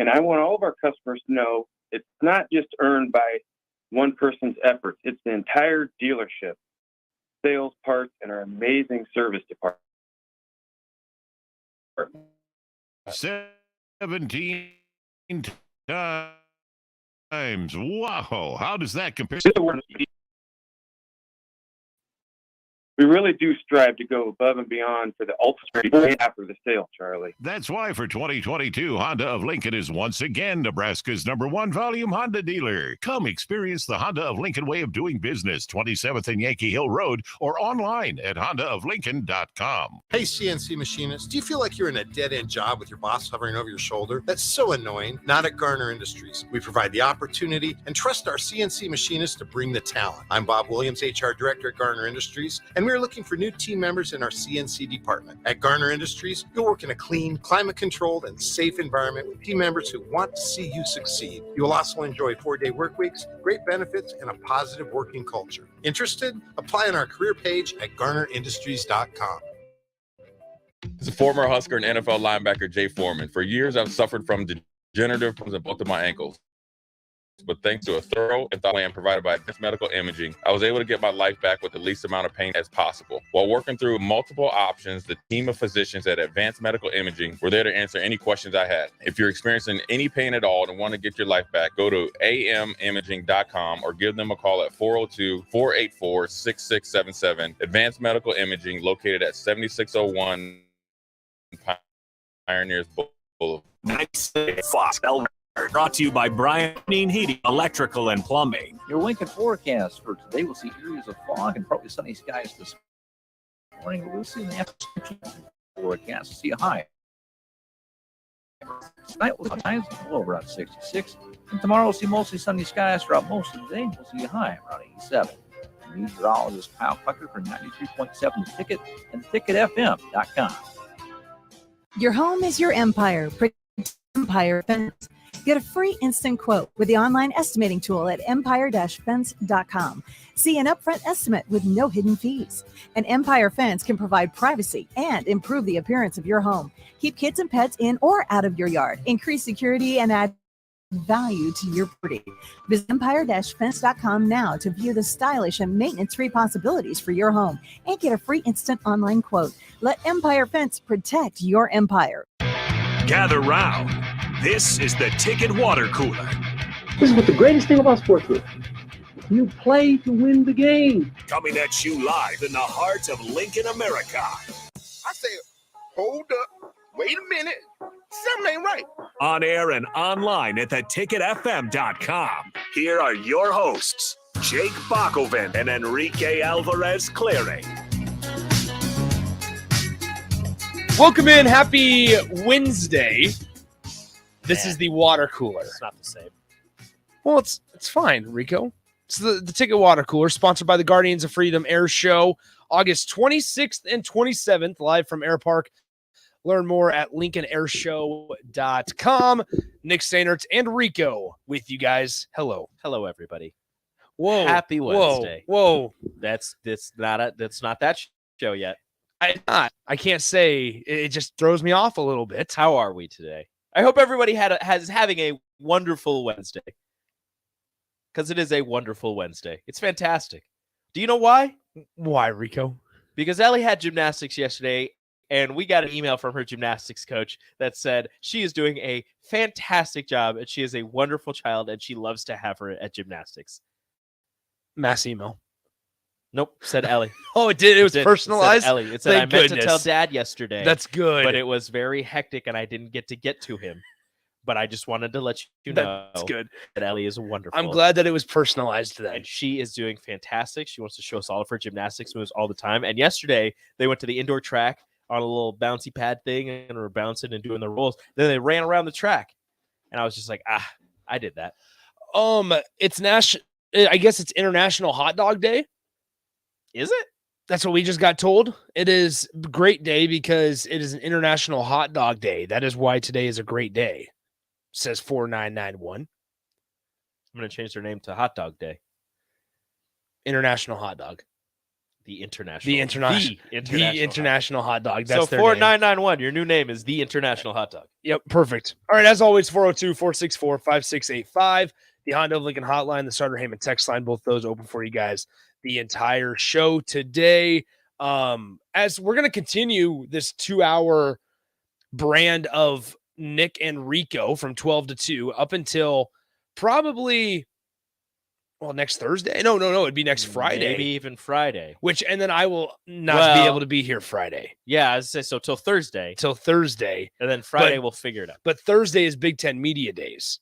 And I want all of our customers to know it's not just earned by one person's efforts. It's the entire dealership, sales, parts, and our amazing service department. 17 times. Wow. How does that compare? We really do strive to go above and beyond for the ultimate after the sale, Charlie. That's why for 2022, Honda of Lincoln is once again Nebraska's #1 volume Honda dealer. Come experience the Honda of Lincoln way of doing business, 27th and Yankee Hill Road, or online at hondaoflincoln.com. Hey, CNC machinists, do you feel like you're in a dead-end job with your boss hovering over your shoulder? That's so annoying. Not at Garner Industries. We provide the opportunity and trust our CNC machinists to bring the talent. I'm Bob Williams, HR Director at Garner Industries, and we're looking for new team members in our CNC department. At Garner Industries, you'll work in a clean, climate-controlled, and safe environment with team members who want to see you succeed. You will also enjoy 4-day work weeks, great benefits, and a positive working culture. Interested? Apply on our career page at garnerindustries.com. As a former Husker and NFL linebacker, Jay Foreman, for years I've suffered from degenerative problems in both of my ankles. But thanks to a thorough and thorough plan provided by Advanced Medical Imaging, I was able to get my life back with the least amount of pain as possible. While working through multiple options, the team of physicians at Advanced Medical Imaging were there to answer any questions I had. If you're experiencing any pain at all and want to get your life back, go to amimaging.com or give them a call at 402-484-6677. Advanced Medical Imaging, located at 7601 Pioneers Boulevard. Nice Fox Elmer. Brought to you by Brian Heating, Electrical and Plumbing. Your Lincoln forecast for today will see areas of fog and partly sunny skies this morning. We'll see in the afternoon forecast. See a high. Tonight we'll see highs low around 66. And tomorrow we'll see mostly sunny skies throughout most of the day. We'll see a high around 87. Meteorologist Kyle Pucker for 93.7 The Ticket and theticketfm.com. Your home is your empire. Empire Fence. Get a free instant quote with the online estimating tool at empire-fence.com. See an upfront estimate with no hidden fees. An Empire Fence can provide privacy and improve the appearance of your home. Keep kids and pets in or out of your yard. Increase security and add value to your property. Visit empire-fence.com now to view the stylish and maintenance-free possibilities for your home and get a free instant online quote. Let Empire Fence protect your empire. Gather round. This is the Ticket Water Cooler. This is what the greatest thing about sports is. You play to win the game. Coming at you live in the heart of Lincoln, America. I say, hold up, wait a minute, something ain't right. On air and online at theticketfm.com. Here are your hosts, Jake Bakoven and Enrique Alvarez-Clearing. Welcome in. Happy Wednesday. This is the water cooler. It's not the same. Well, it's fine, Rico. It's the Ticket Water Cooler, sponsored by the Guardians of Freedom Air Show, August 26th and 27th, live from Air Park. Learn more at LincolnAirShow.com. Nick Sainert and Rico with you guys. Hello. Hello, everybody. Whoa. Happy Wednesday. Whoa. That's not that show yet. I can't say. It just throws me off a little bit. How are we today? I hope everybody has having a wonderful Wednesday. Because it is a wonderful Wednesday. It's fantastic. Do you know why? Why, Rico? Because Ellie had gymnastics yesterday, and we got an email from her gymnastics coach that said she is doing a fantastic job, and she is a wonderful child, and she loves to have her at gymnastics. Mass email. Nope, said Ellie. Oh, it did. It was personalized. It said Ellie. It said, I meant to tell Dad yesterday. That's good. But it was very hectic, and I didn't get to him. But I just wanted to let you know that's good. That Ellie is wonderful. I'm glad that it was personalized to that. And she is doing fantastic. She wants to show us all of her gymnastics moves all the time. And yesterday, they went to the indoor track on a little bouncy pad thing and were bouncing and doing the rolls. Then they ran around the track. And I was just like, I did that. It's I guess it's International Hot Dog Day. Is it? That's what we just got told. It is a great day because it is an International Hot Dog Day. That is why today is a great day. Says 4991. I'm going to change their name to Hot Dog Day. International Hot Dog. The international. The international hot dog. That's so their name. 4991, your new name is the international hot dog. Yep, perfect. All right, as always, 402-464-5685. The Honda of Lincoln hotline, the Starter Heyman text line, both those open for you guys the entire show today. As we're going to continue this 2-hour brand of Nick and Rico from 12 to 2 up until probably next Thursday. No, it'd be next Friday. Maybe even Friday. And then I will not be able to be here Friday. Yeah, I was say so till Thursday. And then Friday we'll figure it out. But Thursday is Big Ten Media Days.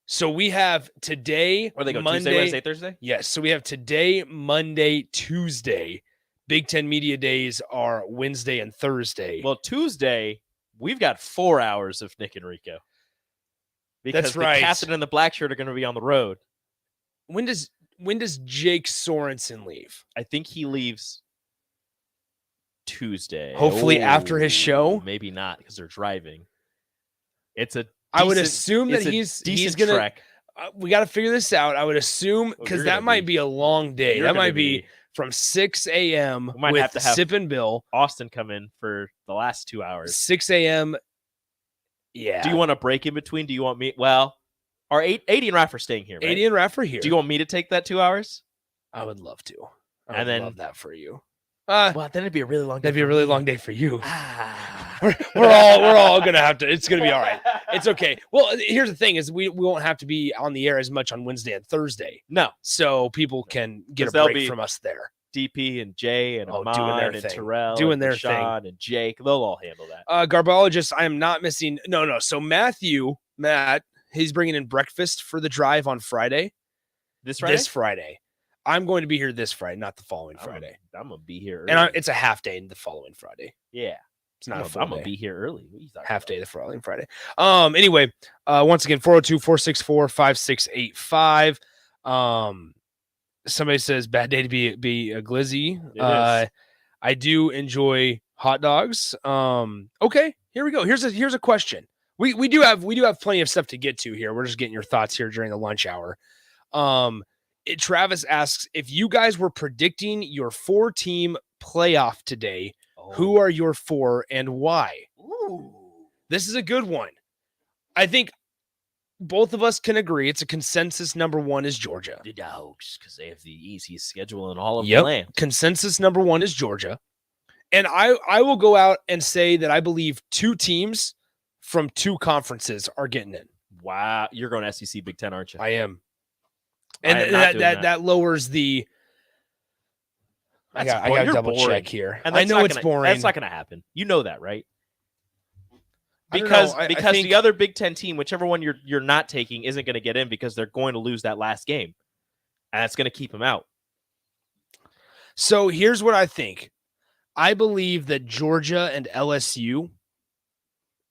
So we have today, Or they go Monday, Tuesday, Wednesday, Thursday? Yes. So we have today, Monday, Tuesday. Big Ten Media Days are Wednesday and Thursday. Well, Tuesday, we've got 4 hours of Nick and Rico. Because That's right. The captain and the black shirt are going to be on the road. When does Jake Sorensen leave? I think he leaves Tuesday. Hopefully after his show? Maybe not, because they're driving. It's a I would assume that he's gonna trek. We got to figure this out. I would assume because that might be a long day. That might be from 6 a.m. We might with have to have Sip and Bill. Austin come in for the last 2 hours. 6 a.m. Yeah. Do you want a break in between? Do you want me? Well, our 80 and Raph are staying here. Right? 80 and Raph are here. Do you want me to take that 2 hours? I would love to. And then love that for you. Well, then it'd be a really long day. That'd be a really long day for you. we're all gonna have to. It's gonna be all right. It's okay. Well, here's the thing: is we won't have to be on the air as much on Wednesday and Thursday. No, so people can get a break from us there. DP and Jay and Ahmad doing their and thing. Terrell Doing and their Rashawn thing. and Jake, they'll all handle that. Garbologist, I am not missing. No. So Matt, he's bringing in breakfast for the drive on Friday. This Friday? This Friday. I'm going to be here this Friday, not the following Friday. I'm gonna be here early. And it's a half day the following Friday. Yeah. It's not a full I'm day. gonna be here early. What are you talking Half about? day the following Friday. Anyway, once again, 402-464-5685. Somebody says bad day to be a glizzy. I do enjoy hot dogs. Okay, here we go. Here's a question. We do have plenty of stuff to get to here. We're just getting your thoughts here during the lunch hour. Travis asks, if you guys were predicting your 4-team playoff today, who are your 4 and why? Ooh. This is a good one. I think both of us can agree it's a consensus. Number 1 is Georgia. The Dogs, because they have the easiest schedule in all of the land. Consensus number 1 is Georgia. And I will go out and say that I believe 2 teams from 2 conferences are getting in. Wow. You're going SEC Big Ten, aren't you? I am. And that lowers the. I got to double check here. And I know it's boring. That's not going to happen. You know that, right? Because the other Big Ten team, whichever one you're not taking, isn't going to get in because they're going to lose that last game, and that's going to keep them out. So here's what I think. I believe that Georgia and LSU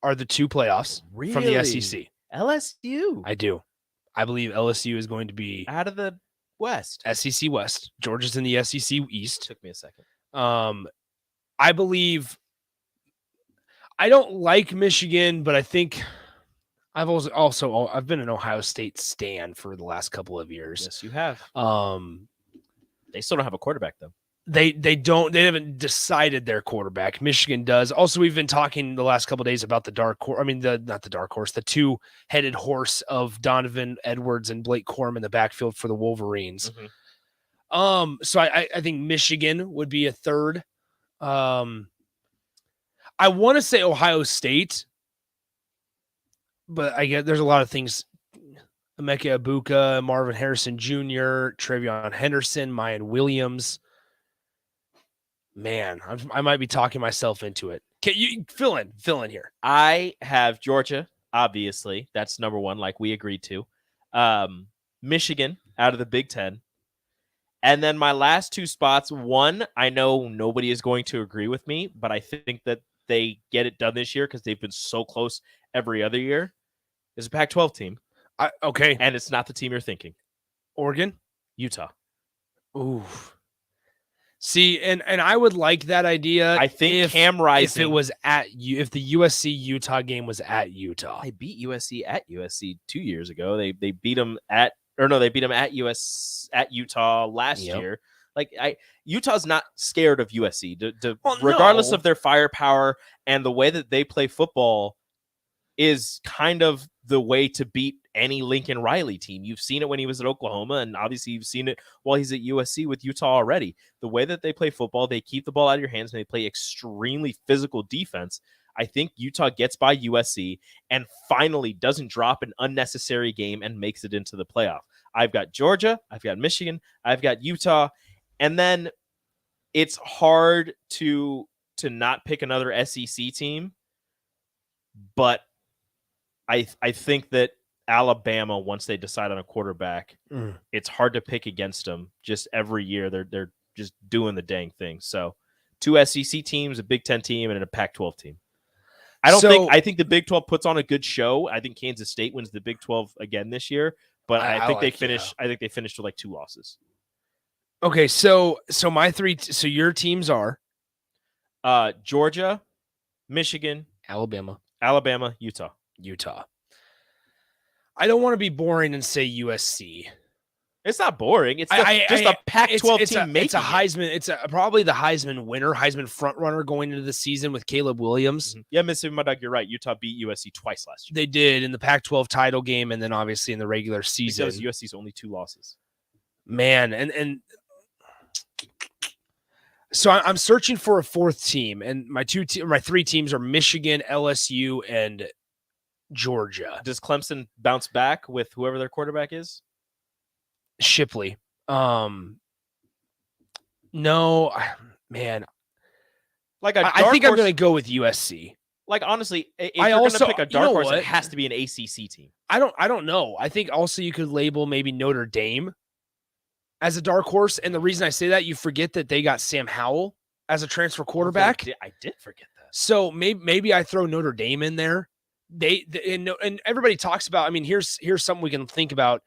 are the 2 playoffs from the SEC. LSU. I do. I believe LSU is going to be out of the West. SEC West. Georgia's in the SEC East. Took me a second. I believe I don't like Michigan, but I think I've been an Ohio State stan for the last couple of years. Yes, you have. They still don't have a quarterback though. They haven't decided their quarterback. Michigan does. Also, we've been talking the last couple of days about the dark horse. I mean, not the dark horse, the 2-headed horse of Donovan Edwards and Blake Corum in the backfield for the Wolverines. Mm-hmm. So I think Michigan would be a 3rd. I want to say Ohio State, but I get there's a lot of things. Emeka Ibuka, Marvin Harrison Jr., Travion Henderson, Mayan Williams. Man, I might be talking myself into it. Can you fill in here? I have Georgia, obviously. That's number 1, like we agreed to. Michigan out of the Big Ten. And then my last 2 spots, 1, I know nobody is going to agree with me, but I think that they get it done this year because they've been so close every other year, is a Pac-12 team. Okay. And it's not the team you're thinking. Oregon? Utah. Ooh. See, and I would like that idea. I think Cam Rising. If it was if the USC Utah game was at Utah. They beat USC at USC 2 years ago. They beat them at Utah last year. Like Utah's not scared of USC, Well, regardless no. of their firepower and the way that they play football is kind of the way to beat any Lincoln Riley team. You've seen it when he was at Oklahoma, and obviously you've seen it while he's at USC with Utah already. The way that they play football, they keep the ball out of your hands, and they play extremely physical defense. I think Utah gets by USC and finally doesn't drop an unnecessary game and makes it into the playoff. I've got Georgia, I've got Michigan, I've got Utah, and then it's hard to not pick another SEC team, but I think that Alabama, once they decide on a quarterback, it's hard to pick against them. Just every year, they're just doing the dang thing. So, 2 SEC teams, a Big Ten team, and a Pac-12 team. I think the Big 12 puts on a good show. I think Kansas State wins the Big 12 again this year, but I think they finish. I think they finished with like 2 losses. Okay, so my 3. So your teams are Georgia, Michigan, Alabama, Utah. I don't want to be boring and say USC. It's not boring. It's just a Pac-12 team. It's a Heisman. It's probably the Heisman winner, Heisman front runner going into the season with Caleb Williams. Mm-hmm. Yeah, Mississippi Muddock, you're right. Utah beat USC twice last year. They did in the Pac-12 title game, and then obviously in the regular season. Because USC's only 2 losses. Man, and so I'm searching for a 4th team, and my 3 teams are Michigan, LSU, and Georgia. Does Clemson bounce back with whoever their quarterback is? Shipley. No, man. Like I think I'm going to go with USC. Like, honestly, if you're going to pick a dark horse, it has to be an ACC team. I don't know. I think also you could label maybe Notre Dame as a dark horse. And the reason I say that, you forget that they got Sam Howell as a transfer quarterback. I did forget that. So maybe I throw Notre Dame in there. And everybody talks about, I mean, here's something we can think about,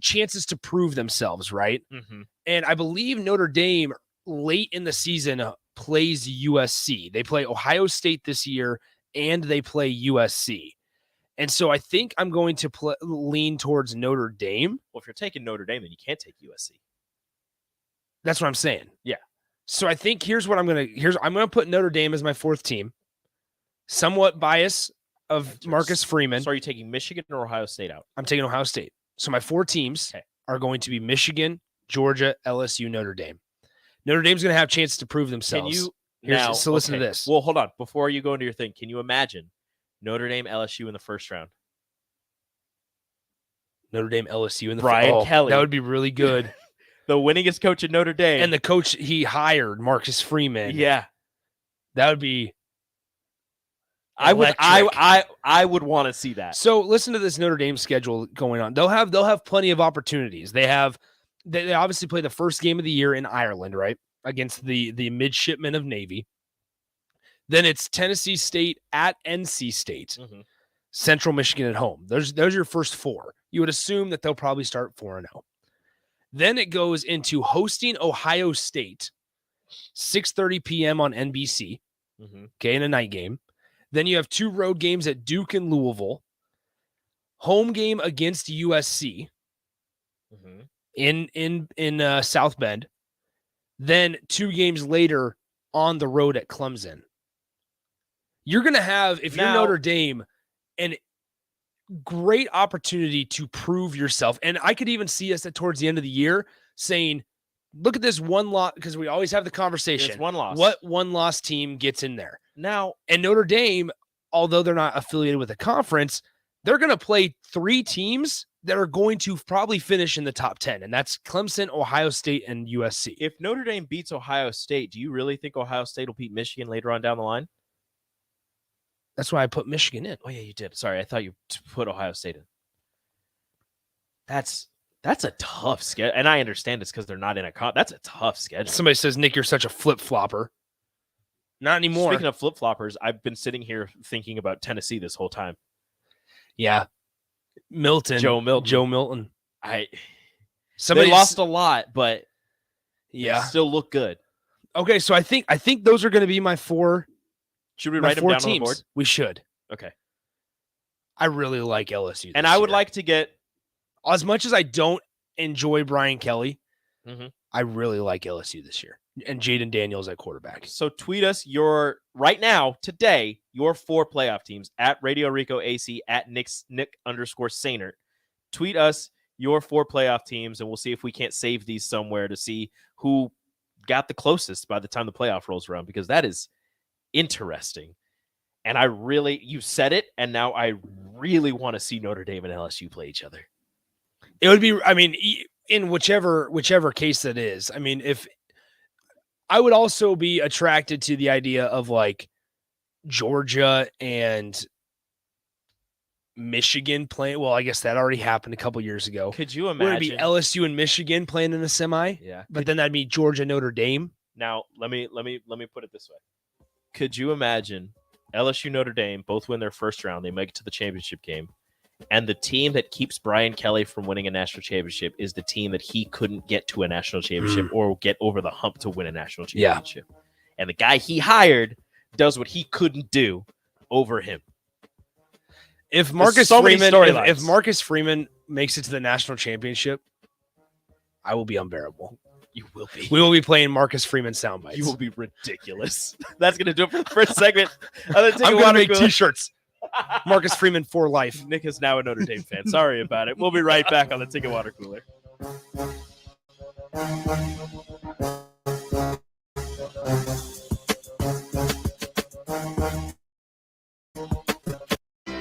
chances to prove themselves, right? Mm-hmm. And I believe Notre Dame late in the season plays USC. They play Ohio State this year, and they play USC. And so I think I'm going to lean towards Notre Dame. Well, if you're taking Notre Dame, then you can't take USC. That's what I'm saying. Yeah. So I think I'm going to put Notre Dame as my 4th team. Somewhat bias of Marcus Freeman. So are you taking Michigan or Ohio State out? I'm taking Ohio State. So my 4 teams are going to be Michigan, Georgia, LSU, Notre Dame. Notre Dame's going to have a chance to prove themselves. Listen to this. Well, hold on. Before you go into your thing, can you imagine Notre Dame, LSU in the first round? Notre Dame, LSU in the Brian Kelly. That would be really good. The winningest coach at Notre Dame. And the coach he hired, Marcus Freeman. Yeah. That would be electric. I would want to see that. So listen to this Notre Dame schedule going on. They'll have plenty of opportunities. They obviously play the first game of the year in Ireland, right? Against the midshipmen of Navy. Then it's Tennessee State at NC State. Mm-hmm. Central Michigan at home. Those are your first 4. You would assume that they'll probably start 4-0. Then it goes into hosting Ohio State, 6:30 p.m. on NBC. Mm-hmm. Okay, in a night game. Then you have 2 road games at Duke and Louisville. Home game against USC in South Bend. Then 2 games later on the road at Clemson. You're going to have, if you're Notre Dame, an great opportunity to prove yourself. And I could even see us towards the end of the year saying, look at this one loss, because we always have the conversation. It's one loss. What one-loss team gets in there? Now, and Notre Dame, although they're not affiliated with a conference, they're going to play 3 teams that are going to probably finish in the top 10, and that's Clemson, Ohio State, and USC. If Notre Dame beats Ohio State, do you really think Ohio State will beat Michigan later on down the line? That's why I put Michigan in. Oh, yeah, you did. Sorry, I thought you put Ohio State in. That's a tough schedule, and I understand it's because they're not in a that's a tough schedule. Somebody says, Nick, you're such a flip-flopper. Not anymore. Speaking of flip-floppers, I've been sitting here thinking about Tennessee this whole time. Yeah. Joe Milton. They lost a lot, but yeah, they still look good. Okay, so I think those are going to be my 4. Should we write them down teams on the board? We should. Okay. I really like LSU. And I would like to get, as much as I don't enjoy Brian Kelly, I really like LSU this year. And Jaden Daniels at quarterback. So tweet us right now, today, your 4 playoff teams at Radio Rico AC, at Nick_Sainert. Tweet us your 4 playoff teams, and we'll see if we can't save these somewhere to see who got the closest by the time the playoff rolls around, because that is interesting. And you said it, and now I really want to see Notre Dame and LSU play each other. It would be, I mean, in whichever case that is. I mean, if I would also be attracted to the idea of like Georgia and Michigan playing. Well, I guess that already happened a couple years ago. Could you Would imagine? it be LSU and Michigan playing in a semi? Yeah. But then that'd be Georgia, Notre Dame. Now, let me put it this way. Could you imagine LSU, Notre Dame both win their first round, they make it to the championship game, and the team that keeps Brian Kelly from winning a national championship is the team that he couldn't get to a national championship or get over the hump to win a national championship. Yeah. And the guy he hired does what he couldn't do over him. If Marcus Freeman makes it to the national championship, I will be unbearable. You will be. We will be playing Marcus Freeman sound bites. You will be ridiculous. That's going to do it for the first segment. I'm going to make T-shirts. Marcus Freeman for life. Nick is now a Notre Dame fan. Sorry about it. We'll be right back on the Ticket Water Cooler.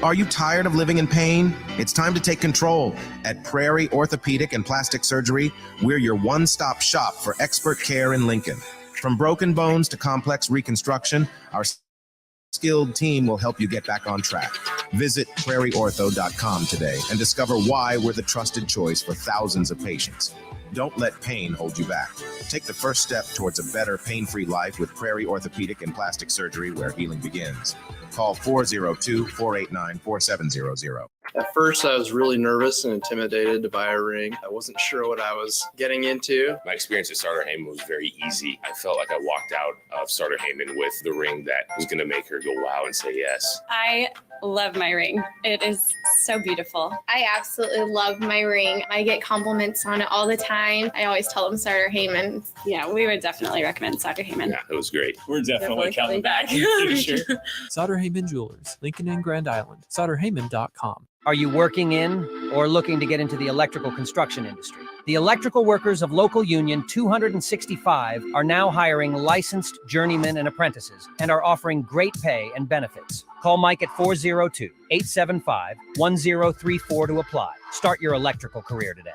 Are you tired of living in pain? It's time to take control. At Prairie Orthopedic and Plastic Surgery, we're your one-stop shop for expert care in Lincoln. From broken bones to complex reconstruction, our skilled team will help you get back on track. Visit prairieortho.com today and discover why we're the trusted choice for thousands of patients. Don't let pain hold you back. Take the first step towards a better pain-free life with Prairie Orthopedic and Plastic Surgery, where healing begins. Call 402-489-4700. At first, I was really nervous and intimidated to buy a ring. I wasn't sure what I was getting into. My experience at Starter Heyman was very easy. I felt like I walked out of Starter Heyman with the ring that was going to make her go wow and say yes. I love my ring. It is so beautiful. I absolutely love my ring. I get compliments on it all the time. I always tell them Starter Heyman. Yeah, we would definitely recommend Starter Heyman. Yeah, it was great. We're definitely coming back. Sure. Sauter Heyman Jewelers, Lincoln and Grand Island. SauterHeyman.com. Are you working in or looking to get into the electrical construction industry? The electrical workers of Local Union 265 are now hiring licensed journeymen and apprentices and are offering great pay and benefits. Call Mike at 402-875-1034 to apply. Start your electrical career today.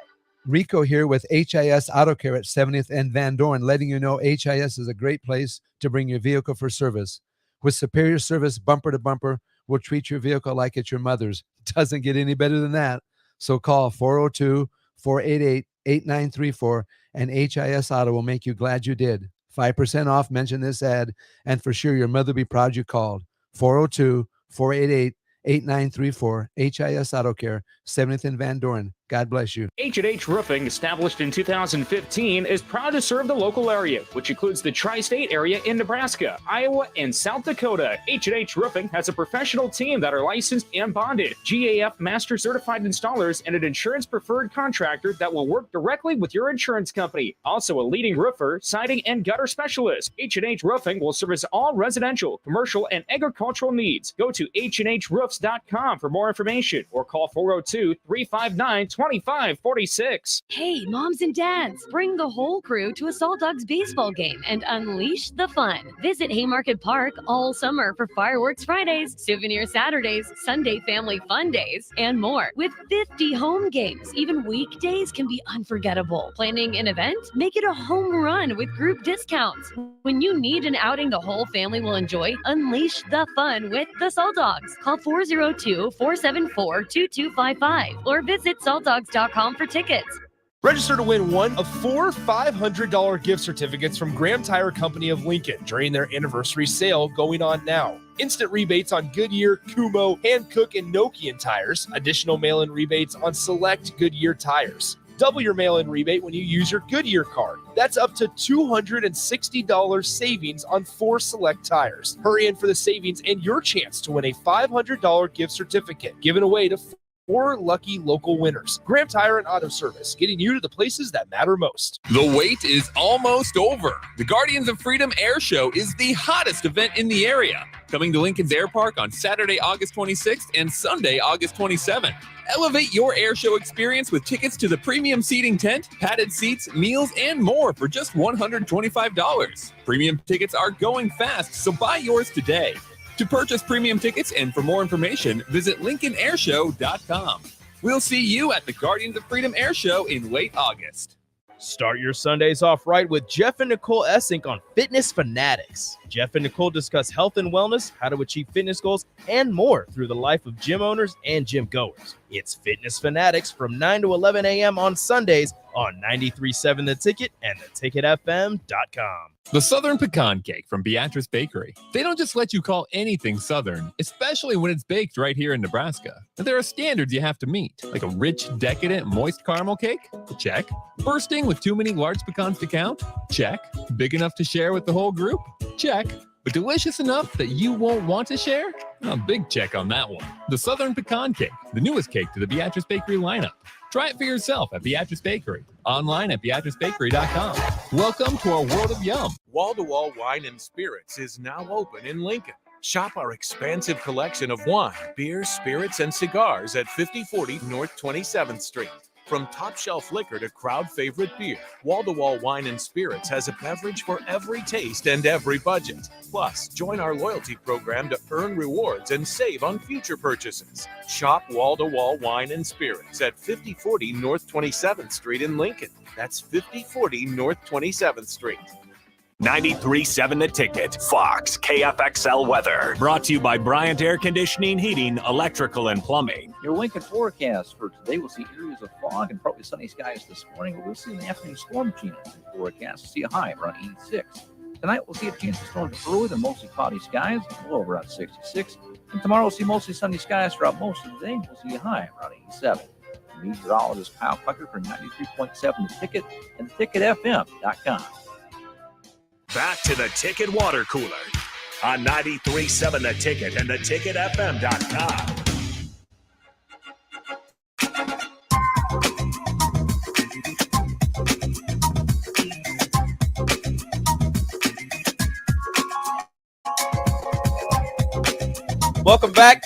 Rico here with HIS Auto Care at 70th and Van Dorn, letting you know HIS is a great place to bring your vehicle for service. With superior service, bumper to bumper, we'll treat your vehicle like it's your mother's. Doesn't get any better than that. So call 402-488-8934 and HIS Auto will make you glad you did. 5% off, mention this ad, and for sure your mother will be proud you called. 402-488-8934, HIS Auto Care, 70th and Van Dorn. God bless you. H&H Roofing, established in 2015, is proud to serve the local area, which includes the tri-state area in Nebraska, Iowa, and South Dakota. H&H Roofing has a professional team that are licensed and bonded, GAF Master Certified Installers, and an insurance-preferred contractor that will work directly with your insurance company. Also a leading roofer, siding, and gutter specialist. H&H Roofing will service all residential, commercial, and agricultural needs. Go to HNHroofs.com for more information or call 402-359-2546. Hey, moms and dads, bring the whole crew to a Salt Dogs baseball game and unleash the fun. Visit Haymarket Park all summer for fireworks Fridays, souvenir Saturdays, Sunday family fun days, and more. With 50 home games, even weekdays can be unforgettable. Planning an event? Make it a home run with group discounts. When you need an outing the whole family will enjoy, unleash the fun with the Salt Dogs. Call 402-474-2255 or visit saltdogs.com for tickets. Register to win one of 4 $500 gift certificates from Graham Tire Company of Lincoln during their anniversary sale going on now. Instant rebates on Goodyear, Kumho, Hankook, and Nokian tires. Additional mail-in rebates on select Goodyear tires. Double your mail-in rebate when you use your Goodyear card. That's up to $260 savings on 4 select tires. Hurry in for the savings and your chance to win a $500 gift certificate given away to 4 lucky local winners. Graham Tire and Auto Service, getting you to the places that matter most. The wait is almost over. The Guardians of Freedom Air Show is the hottest event in the area. Coming to Lincoln's Air Park on Saturday, August 26th and Sunday, August 27th. Elevate your air show experience with tickets to the premium seating tent, padded seats, meals, and more for just $125. Premium tickets are going fast, so buy yours today. To purchase premium tickets and for more information, visit LincolnAirShow.com. We'll see you at the Guardians of Freedom Air Show in late August. Start your Sundays off right with Jeff and Nicole Essink on Fitness Fanatics. Jeff and Nicole discuss health and wellness, how to achieve fitness goals, and more through the life of gym owners and gym goers. It's Fitness Fanatics from 9 to 11 a.m. on Sundays on 93.7 The Ticket and theticketfm.com. The Southern Pecan Cake from Beatrice Bakery. They don't just let you call anything Southern, especially when it's baked right here in Nebraska. There are standards you have to meet, like a rich, decadent, moist caramel cake? Check. Bursting with too many large pecans to count? Check. Big enough to share with the whole group? Check. But delicious enough that you won't want to share? A big check on that one. The Southern Pecan Cake, the newest cake to the Beatrice Bakery lineup. Try it for yourself at Beatrice Bakery. Online at BeatriceBakery.com. Welcome to our world of yum. Wall-to-Wall Wine and Spirits is now open in Lincoln. Shop our expansive collection of wine, beer, spirits, and cigars at 5040 North 27th Street. From top shelf liquor to crowd favorite beer, Wall-to-Wall Wine and Spirits has a beverage for every taste and every budget. Plus, join our loyalty program to earn rewards and save on future purchases. Shop Wall-to-Wall Wine and Spirits at 5040 North 27th Street in Lincoln. That's 5040 North 27th Street. 93.7 The Ticket, Fox, KFXL weather. Brought to you by Bryant Air Conditioning, Heating, Electrical, and Plumbing. Your Lincoln forecast for today, we'll see areas of fog and probably sunny skies this morning. We'll see an afternoon storm chance in the forecast. We'll see a high around 86. Tonight, we'll see a chance of storms early and mostly cloudy skies, low around 66. And tomorrow, we'll see mostly sunny skies throughout most of the day. We'll see a high around 87. Meteorologist Kyle Pucker for 93.7 The Ticket and theticketfm.com. Back to the Ticket Water Cooler on 93.7 The Ticket and theticketfm.com. Welcome back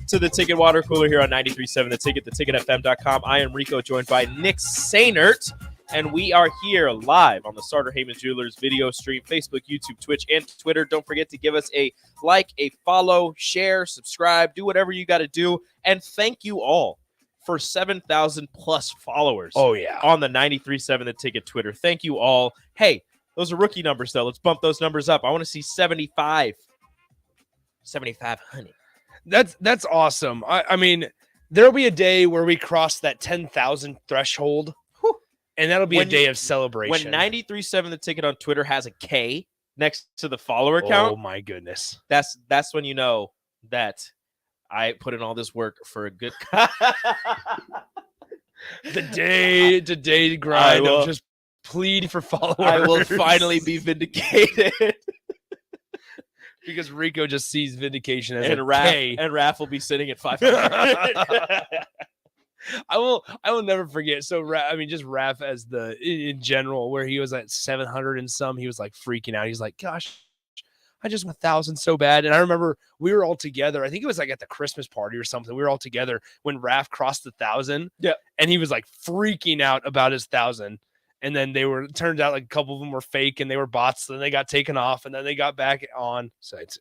to the Ticket Water Cooler here on 93.7 The Ticket, theticketfm.com. I am Rico, joined by Nick Sainert. And we are here live on the Starter Heyman Jewelers video stream, Facebook, YouTube, Twitch, and Twitter. Don't forget to give us a like, a follow, share, subscribe, do whatever you got to do. And thank you all for 7,000 plus followers. Oh, yeah. On the 93.7 The Ticket Twitter. Thank you all. Hey, those are rookie numbers, though. Let's bump those numbers up. I want to see 75. 75, honey. That's awesome. I mean, there'll be a day where we cross that 10,000 threshold. And that'll be a day of celebration. When 93.7 The Ticket on Twitter has a K next to the follower count. Oh, my goodness. That's when you know that I put in all this work for a good the day grind of just plead for followers. I will finally be vindicated. Because Rico just sees vindication as and a Raph, K. And Raph will be sitting at 500. I will never forget. So, just Raph as in general, where he was at 700 and some, he was like freaking out. He's like, gosh, I just went 1,000 so bad. And I remember we were all together. I think it was like at the Christmas party or something. We were all together when Raph crossed 1,000. Yeah. And he was like freaking out about his 1,000. And then turned out like a couple of them were fake and they were bots. Then they got taken off and then they got back on. So it's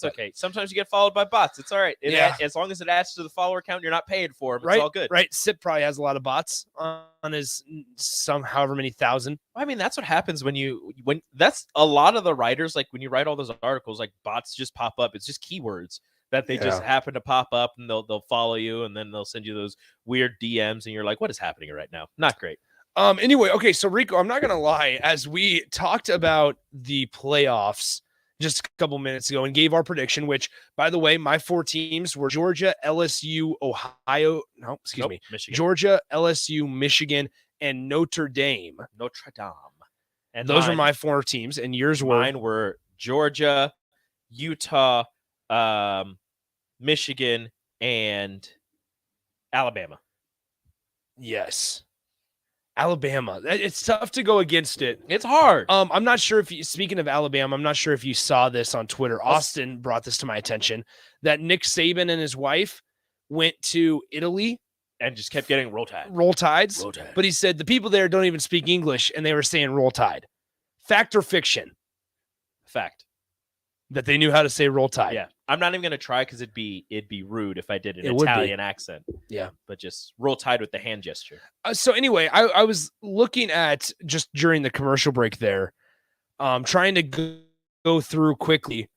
okay. Sometimes you get followed by bots. It's all right. As long as it adds to the follower count, you're not paid for them. It's all good. Right. Sip probably has a lot of bots on his however many thousand. I mean, that's what happens when that's a lot of the writers, like when you write all those articles, like bots just pop up. It's just keywords that they just happen to pop up and they'll follow you and then they'll send you those weird DMs and you're like, what is happening right now? Not great. Anyway, okay, so Rico, I'm not going to lie. As we talked about the playoffs just a couple minutes ago and gave our prediction, which, by the way, my 4 teams were Georgia, LSU, Michigan. Georgia, LSU, Michigan, and Notre Dame. And those are my 4 teams, and yours were? Mine were Georgia, Utah, Michigan, and Alabama. Yes. Alabama. It's tough to go against it. It's hard. I'm not sure if you, speaking of Alabama, I'm not sure if you saw this on Twitter. Austin brought this to my attention that Nick Saban and his wife went to Italy and just kept getting Roll Tide. Roll Tides. Roll Tide. But he said the people there don't even speak English and they were saying Roll Tide. Fact or fiction? Fact. That they knew how to say Roll Tide. Yeah. I'm not even going to try because it'd be rude if I did an It would be. Italian accent. Yeah. But just Roll Tide with the hand gesture. So anyway, I was looking at just during the commercial break there, trying to go through quickly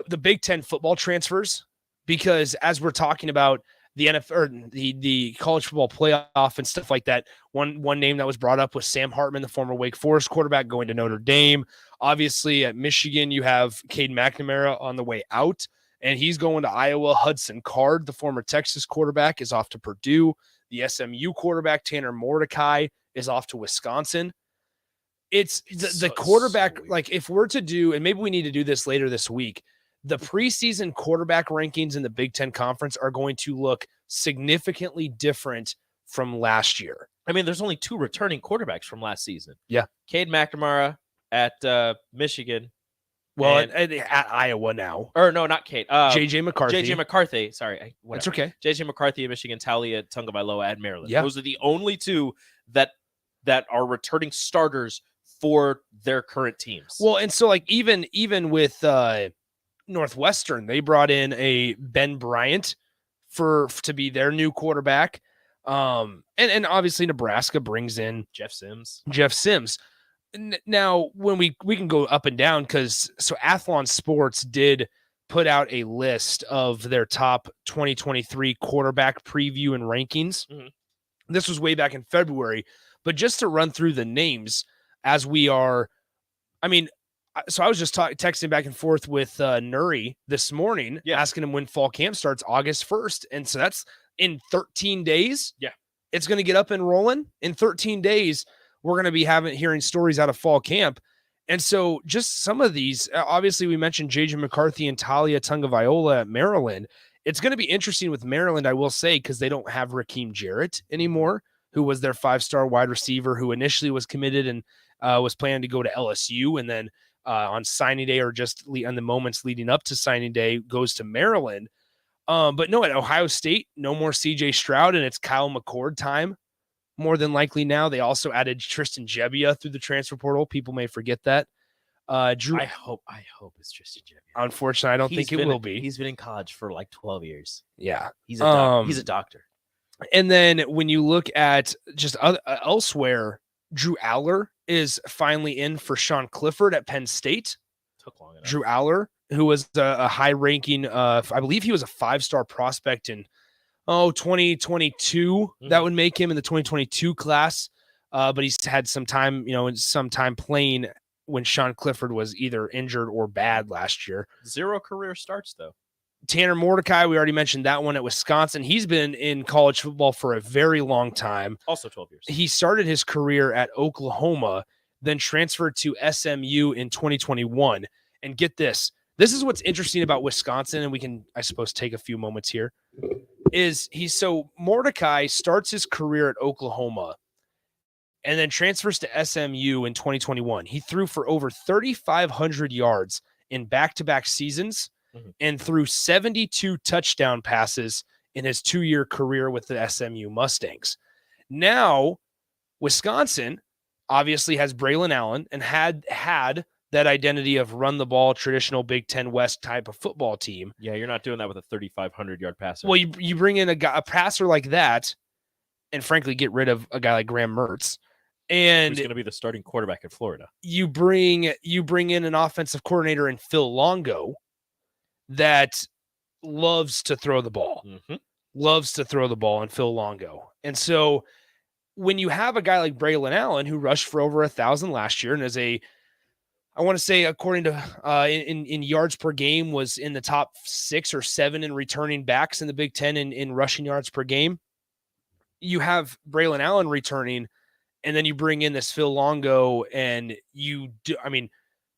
the Big Ten football transfers, because as we're talking about the NFL or the college football playoff and stuff like that, one name that was brought up was Sam Hartman, the former Wake Forest quarterback, going to Notre Dame. Obviously, at Michigan, you have Cade McNamara on the way out, and he's going to Iowa. Hudson Card, the former Texas quarterback, is off to Purdue. The SMU quarterback, Tanner Mordecai, is off to Wisconsin. It's the quarterback, like if we're to do, and maybe we need to do this later this week, the preseason quarterback rankings in the Big Ten Conference are going to look significantly different from last year. I mean, there's only 2 returning quarterbacks from last season. Yeah. Cade McNamara at Michigan. Well, at Iowa now. Or no, not Cade. JJ McCarthy. JJ McCarthy. Sorry. That's okay. JJ McCarthy at Michigan, Talia Tagovailoa at Maryland. Yeah. Those are the only 2 that are returning starters for their current teams. Well, and so like even with Northwestern, they brought in a Ben Bryant to be their new quarterback. And obviously Nebraska brings in Jeff Sims. Now, when we can go up and down, because Athlon Sports did put out a list of their top 2023 quarterback preview and rankings. Mm-hmm. This was way back in February, but just to run through the names as we are, I mean, so I was just texting back and forth with Nuri this morning, asking him when fall camp starts, August 1st. And so that's in 13 days. Yeah. It's going to get up and rolling in 13 days. We're going to be hearing stories out of fall camp. And so just some of these, obviously we mentioned JJ McCarthy and Talia Tagovailoa at Maryland. It's going to be interesting with Maryland, I will say, because they don't have Raheem Jarrett anymore, who was their 5-star wide receiver, who initially was committed and was planning to go to LSU. And then on signing day, or just on the moments leading up to signing day, goes to Maryland. But no, at Ohio State, no more CJ Stroud, and it's Kyle McCord time. More than likely now. They also added Tristan Gebbia through the transfer portal. People may forget that. Drew, I hope it's Tristan Gebbia. Unfortunately, I don't think it will be. He's been in college for like 12 years. Yeah. He's a doctor. And then when you look at just elsewhere, Drew Aller is finally in for Sean Clifford at Penn State. Took long enough. Drew Aller, who was a high-ranking, I believe he was a 5-star prospect in 2022. Mm-hmm. That would make him in the 2022 class. But he's had some time, playing when Sean Clifford was either injured or bad last year. 0 career starts, though. Tanner Mordecai, we already mentioned that one at Wisconsin. He's been in college football for a very long time. Also 12 years. He started his career at Oklahoma, then transferred to SMU in 2021. And get this. This is what's interesting about Wisconsin, and we can, I suppose, take a few moments here. Mordecai starts his career at Oklahoma and then transfers to SMU in 2021. He threw for over 3,500 yards in back-to-back seasons and threw 72 touchdown passes in his 2-year career with the SMU Mustangs. Now, Wisconsin obviously has Braylon Allen and had that identity of run the ball, traditional Big Ten West type of football team. Yeah, you're not doing that with a 3,500-yard passer. Well, you bring in a passer like that, and frankly, get rid of a guy like Graham Mertz, and who's going to be the starting quarterback in Florida. You bring in an offensive coordinator in Phil Longo that loves to throw the ball, in Phil Longo, and so when you have a guy like Braylon Allen who rushed for over 1,000 last year and is I want to say, according to in yards per game, was in the top 6 or 7 in returning backs in the Big Ten in rushing yards per game. You have Braylon Allen returning, and then you bring in this Phil Longo, and you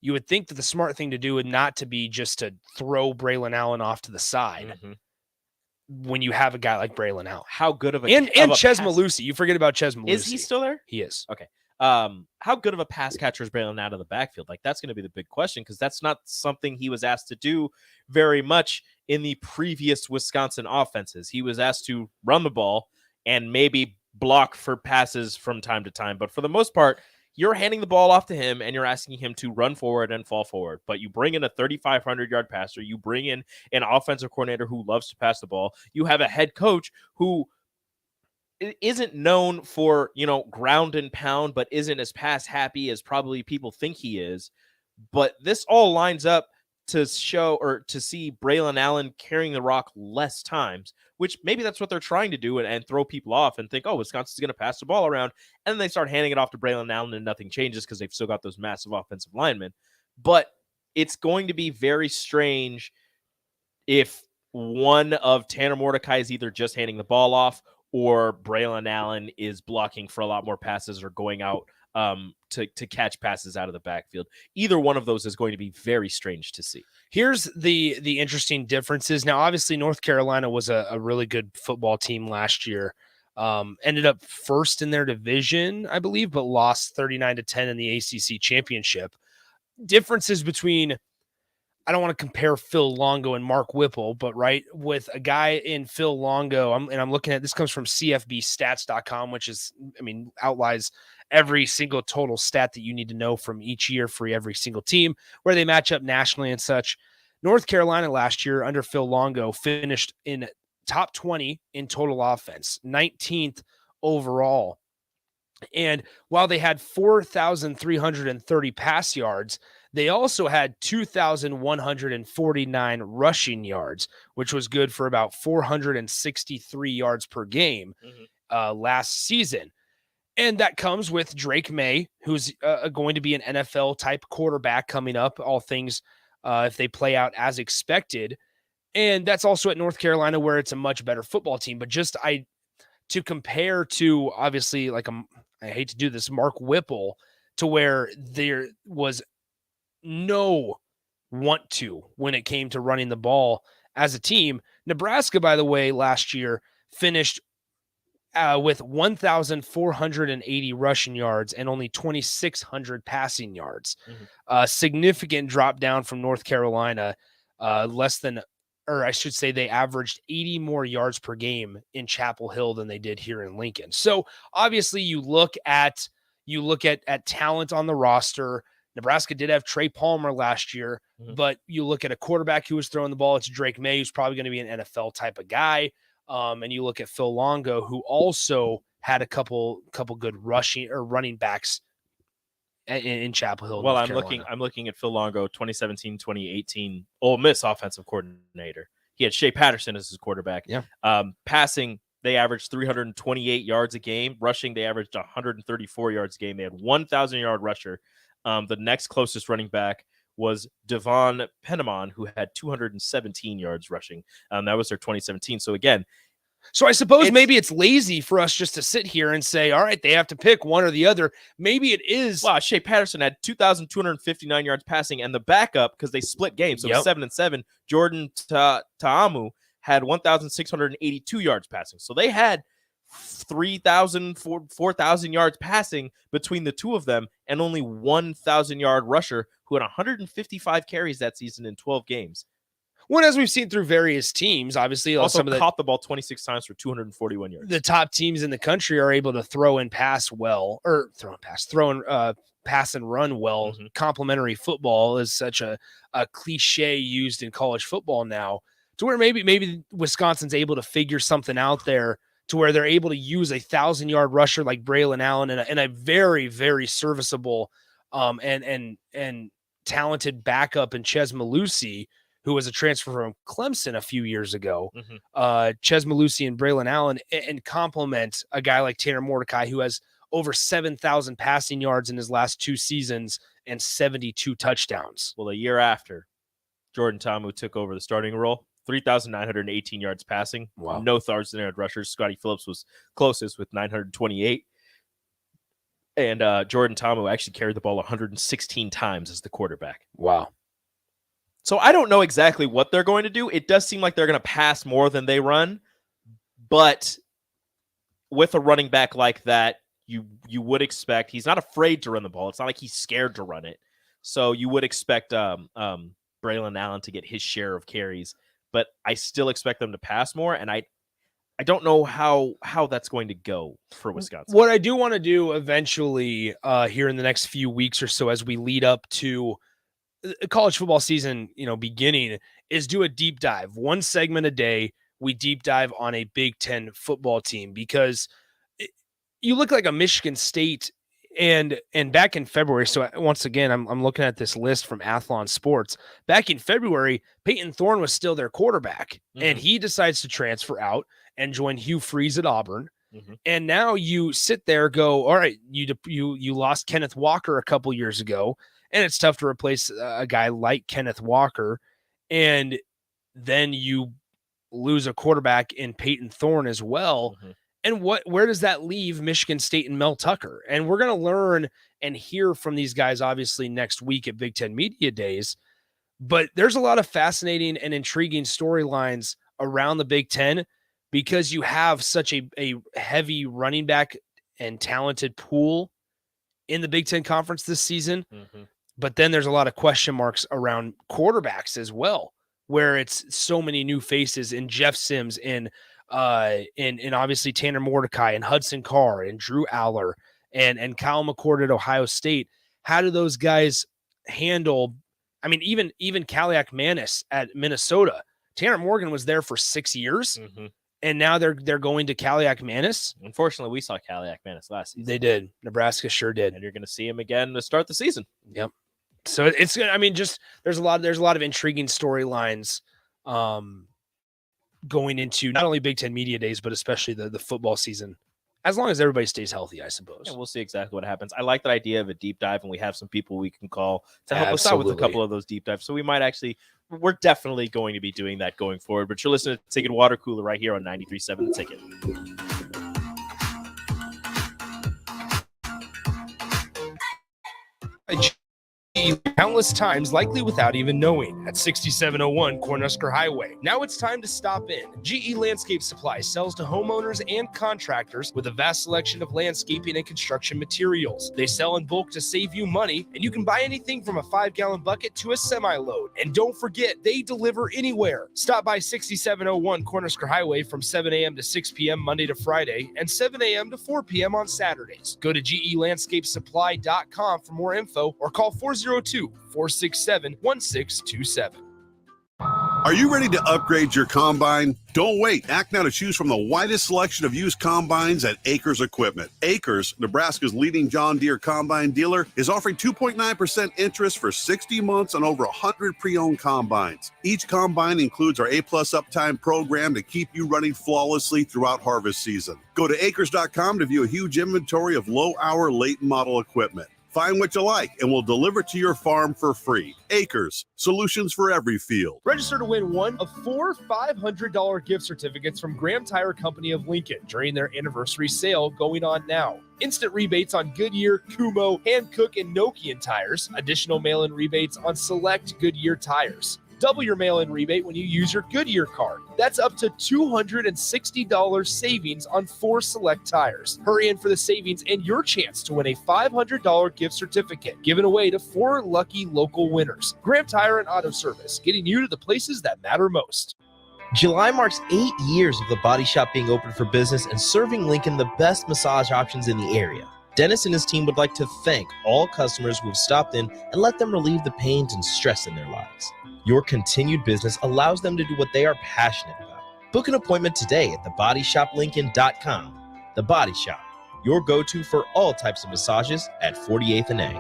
would think that the smart thing to do would not to be just to throw Braylon Allen off to the side. when you have a guy like Braylon Allen. How good of a and of a Ches pass- Malusi. You forget about Ches Malusi. Is he still there? He is. Okay. How good of a pass catcher is Braylon out of the backfield? Like, that's going to be the big question, because that's not something he was asked to do very much in the previous Wisconsin offenses. He was asked to run the ball and maybe block for passes from time to time. But for the most part, you're handing the ball off to him and you're asking him to run forward and fall forward. But you bring in a 3,500-yard passer. You bring in an offensive coordinator who loves to pass the ball. You have a head coach who isn't known for, ground and pound, but isn't as pass happy as probably people think he is. But this all lines up to show, or to see, Braylon Allen carrying the rock less times, which maybe that's what they're trying to do, and throw people off and think, oh, Wisconsin's going to pass the ball around. And then they start handing it off to Braylon Allen and nothing changes because they've still got those massive offensive linemen. But it's going to be very strange if one of Tanner Mordecai is either just handing the ball off, or Braylon Allen is blocking for a lot more passes, or going out to catch passes out of the backfield. Either one of those is going to be very strange to see. Here's the interesting differences. Now, obviously, North Carolina was a really good football team last year. Ended up first in their division, I believe, but lost 39-10 in the ACC championship. Differences between, I don't want to compare Phil Longo and Mark Whipple, but right, with a guy in Phil Longo, I'm looking at, this comes from CFBstats.com, which is, outlines every single total stat that you need to know from each year for every single team, where they match up nationally and such. North Carolina last year under Phil Longo finished in top 20 in total offense, 19th overall. And while they had 4,330 pass yards, they also had 2,149 rushing yards, which was good for about 463 yards per game last season. And that comes with Drake May, who's going to be an NFL-type quarterback coming up, all things if they play out as expected. And that's also at North Carolina, where it's a much better football team. But to compare to, obviously, I hate to do this, Mark Whipple, to where there was no want to when it came to running the ball as a team. Nebraska, by the way, last year finished with 1,480 rushing yards and only 2,600 passing yards. Significant drop down from North Carolina, they averaged 80 more yards per game in Chapel Hill than they did here in Lincoln. So obviously you look at talent on the roster. Nebraska did have Trey Palmer last year, but you look at a quarterback who was throwing the ball, it's Drake May, who's probably going to be an NFL type of guy. And you look at Phil Longo, who also had a couple good running backs in Chapel Hill. Well, North I'm looking at Phil Longo, 2017, 2018 Ole Miss offensive coordinator. He had Shea Patterson as his quarterback. Yeah. Passing, they averaged 328 yards a game. Rushing, they averaged 134 yards a game. They had 1,000-yard rusher. The next closest running back was Devon Penamon, who had 217 yards rushing. That was their 2017. So again, I suppose maybe it's lazy for us just to sit here and say, all right, they have to pick one or the other. Maybe it is. Wow, Shea Patterson had 2,259 yards passing, and the backup, because they split games, so it was 7-7, Jordan Ta'amu had 1,682 yards passing. So they had 4,000 yards passing between the two of them, and only 1,000-yard rusher who had 155 carries that season in 12 games. Well, as we've seen through various teams, obviously, also caught the ball 26 times for 241 yards. The top teams in the country are able to throw and pass and run well. Complementary football is such a cliche used in college football now, to where maybe Wisconsin's able to figure something out there, to where they're able to use a 1,000-yard rusher like Braylon Allen and a very, very serviceable and talented backup in Ches Malusi, who was a transfer from Clemson a few years ago. Ches Malusi and Braylon Allen, and complement a guy like Tanner Mordecai, who has over 7,000 passing yards in his last 2 seasons and 72 touchdowns. Well, a year after Jordan Ta'amu took over the starting role, 3,918 yards passing. Wow. No 1,000-yard rushers. Scotty Phillips was closest with 928. And Jordan Ta'amu actually carried the ball 116 times as the quarterback. Wow. So I don't know exactly what they're going to do. It does seem like they're going to pass more than they run, but with a running back like that, you would expect he's not afraid to run the ball. It's not like he's scared to run it. So you would expect Braylon Allen to get his share of carries, but I still expect them to pass more, and I don't know how that's going to go for Wisconsin. What I do want to do eventually here in the next few weeks or so as we lead up to college football season, beginning, is do a deep dive. One segment a day, we deep dive on a Big Ten football team, because you look like a Michigan State, and back in February. So once again, I'm looking at this list from Athlon Sports. Back in February, Peyton Thorne was still their quarterback, and he decides to transfer out and join Hugh Freeze at Auburn. And now you sit there, go, all right, you lost Kenneth Walker a couple years ago, and it's tough to replace a guy like Kenneth Walker, and then you lose a quarterback in Peyton Thorne as well. And where does that leave Michigan State and Mel Tucker? And we're going to learn and hear from these guys, obviously, next week at Big Ten Media Days. But there's a lot of fascinating and intriguing storylines around the Big Ten, because you have such a heavy running back and talented pool in the Big Ten Conference this season. But then there's a lot of question marks around quarterbacks as well, where it's so many new faces in Jeff Sims, in obviously Tanner Mordecai and Hudson Carr and Drew Aller and Kyle McCord at Ohio State. How do those guys handle? I mean, even Kaliak Manis at Minnesota. Tanner Morgan was there for 6 years, and now they're going to Kaliak Manis. Unfortunately, we saw Kaliak Manis last season. They did. Nebraska sure did. And you're going to see him again to start the season. Yep. So it's, I mean, just there's a lot of intriguing storylines going into not only Big Ten Media Days, but especially the football season, as long as everybody stays healthy, I suppose. Yeah, we'll see exactly what happens. I like that idea of a deep dive, and we have some people we can call to help us out with a couple of those deep dives. So we're definitely going to be doing that going forward. But you're listening to Ticket Water Cooler right here on 93.7 The Ticket. Countless times, likely without even knowing, at 6701 Cornhusker Highway. Now it's time to stop in. GE Landscape Supply sells to homeowners and contractors with a vast selection of landscaping and construction materials. They sell in bulk to save you money, and you can buy anything from a 5-gallon bucket to a semi-load. And don't forget, they deliver anywhere. Stop by 6701 Cornhusker Highway from 7 a.m. to 6 p.m. Monday to Friday, and 7 a.m. to 4 p.m. on Saturdays. Go to GELandscapeSupply.com for more info, or call 402-467-1627. Are you ready to upgrade your combine? Don't wait. Act now to choose from the widest selection of used combines at Acres Equipment. Acres, Nebraska's leading John Deere combine dealer, is offering 2.9% interest for 60 months on over 100 pre-owned combines. Each combine includes our A-plus uptime program to keep you running flawlessly throughout harvest season. Go to acres.com to view a huge inventory of low-hour, late-model equipment. Find what you like, and we'll deliver it to your farm for free. Acres, solutions for every field. Register to win one of 4 $500 gift certificates from Graham Tire Company of Lincoln during their anniversary sale going on now. Instant rebates on Goodyear, Kumho, Hankook, and Nokian tires. Additional mail-in rebates on select Goodyear tires. Double your mail-in rebate when you use your Goodyear card. That's up to $260 savings on 4 select tires. Hurry in for the savings and your chance to win a $500 gift certificate given away to 4 lucky local winners. Graham Tire and Auto Service, getting you to the places that matter most. July marks 8 years of the Body Shop being open for business and serving Lincoln the best massage options in the area. Dennis and his team would like to thank all customers who have stopped in and let them relieve the pains and stress in their lives. Your continued business allows them to do what they are passionate about. Book an appointment today at thebodyshoplincoln.com. The Body Shop, your go-to for all types of massages at 48th and A.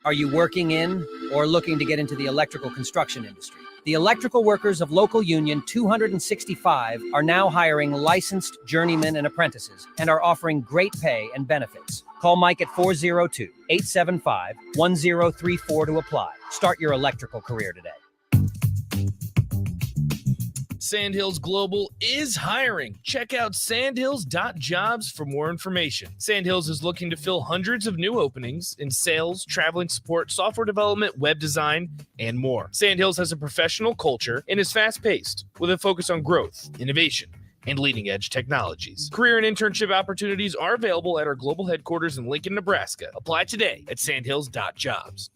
Are you working in or looking to get into the electrical construction industry? The electrical workers of local union 265 are now hiring licensed journeymen and apprentices and are offering great pay and benefits. Call Mike at 402-875-1034 to apply. Start your electrical career today. Sandhills Global is hiring. Check out sandhills.jobs for more information. Sandhills is looking to fill hundreds of new openings in sales, traveling support, software development, web design, and more. Sandhills has a professional culture and is fast-paced with a focus on growth, innovation, and leading-edge technologies. Career and internship opportunities are available at our global headquarters in Lincoln, Nebraska. Apply today at sandhills.jobs.